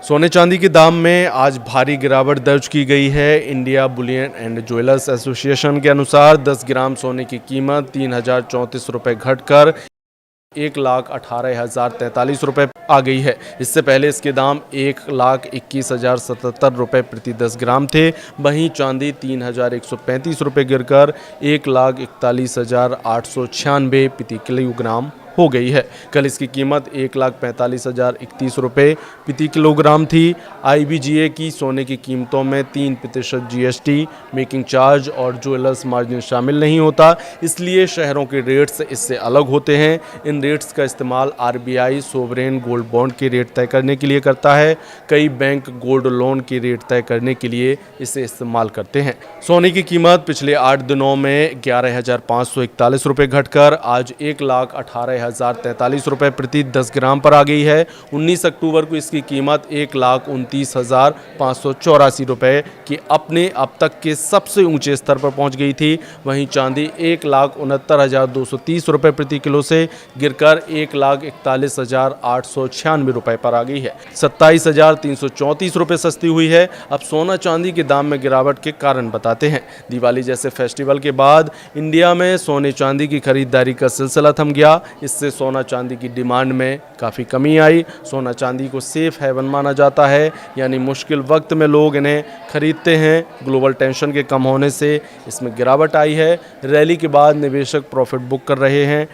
सोने चांदी के दाम में आज भारी गिरावट दर्ज की गई है। India Boolean and jewellers association के अनुसार 10 ग्राम सोने की कीमत 3,034 रुपये घटकर 1,18,043 आ गई है। इससे पहले इसके दाम 1,21,077 रुपये प्रति 10 ग्राम थे। वहीं चांदी 3,135 रुपये गिरकर 1,41,896 प्रति किलोग्राम हो गई है। कल इसकी कीमत 1,45,031 रुपये प्रति किलोग्राम थी। IBGA की सोने की कीमतों में 3% GST, मेकिंग चार्ज और ज्वेलर्स मार्जिन शामिल नहीं होता, इसलिए शहरों के रेट्स इससे अलग होते हैं। इन रेट्स का इस्तेमाल RBI सोवरेन गोल्ड बॉन्ड के रेट तय करने के लिए करता है। कई बैंक गोल्ड लोन के रेट तय करने के लिए इसे इस्तेमाल करते हैं। सोने की कीमत पिछले 8 दिनों में 11,541 रुपये घटकर आज 1,18,043 रुपये प्रति 10 ग्राम पर आ गई है। 19 अक्टूबर को इसकी कीमत 1,29,584 रुपये की अपने अब तक के सबसे ऊंचे स्तर पर पहुंच गई थी। वहीं चांदी 1,69,230 रुपये प्रति किलो से गिरकर 1,41,896 रुपये पर आ गई है। 27,334 रुपये सस्ती हुई है। अब सोना चांदी के दाम में गिरावट के कारण बताते हैं। दिवाली जैसे फेस्टिवल के बाद इंडिया में सोने चांदी की खरीदारी का सिलसिला थम गया। इससे सोना चांदी की डिमांड में काफ़ी कमी आई। सोना चांदी को सेफ हेवन माना जाता है, यानी मुश्किल वक्त में लोग इन्हें खरीदते हैं। ग्लोबल टेंशन के कम होने से इसमें गिरावट आई है। रैली के बाद निवेशक प्रॉफिट बुक कर रहे हैं।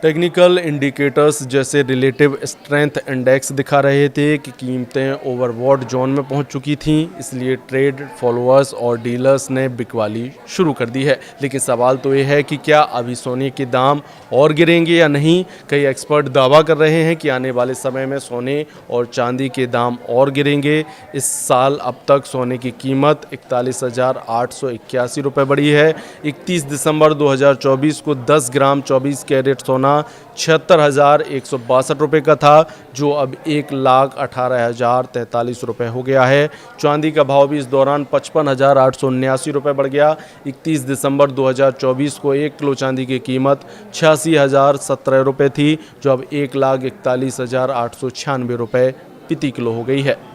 टेक्निकल इंडिकेटर्स जैसे रिलेटिव स्ट्रेंथ इंडेक्स दिखा रहे थे कि कीमतें ओवरबॉट जोन में पहुंच चुकी थीं, इसलिए ट्रेड फॉलोअर्स और डीलर्स ने बिकवाली शुरू कर दी है। लेकिन सवाल तो ये है कि क्या अभी सोने के दाम और गिरेंगे या नहीं। कई एक्सपर्ट दावा कर रहे हैं कि आने वाले समय में सोने और चांदी के दाम और गिरेंगे। इस साल अब तक सोने की कीमत 41,881 रुपये बढ़ी है। 31 दिसंबर 2024 को 10 ग्राम 24 कैरेट सोना 76,162 रुपये का था, जो अब 1,18,043 रुपये हो गया है। चांदी का भाव भी इस दौरान 55,879 रुपये बढ़ गया। 31 दिसंबर 2024 को 1 किलो चांदी की कीमत 86,017 रुपये थी, जो अब 1,41,896 रुपये प्रति किलो हो गई है।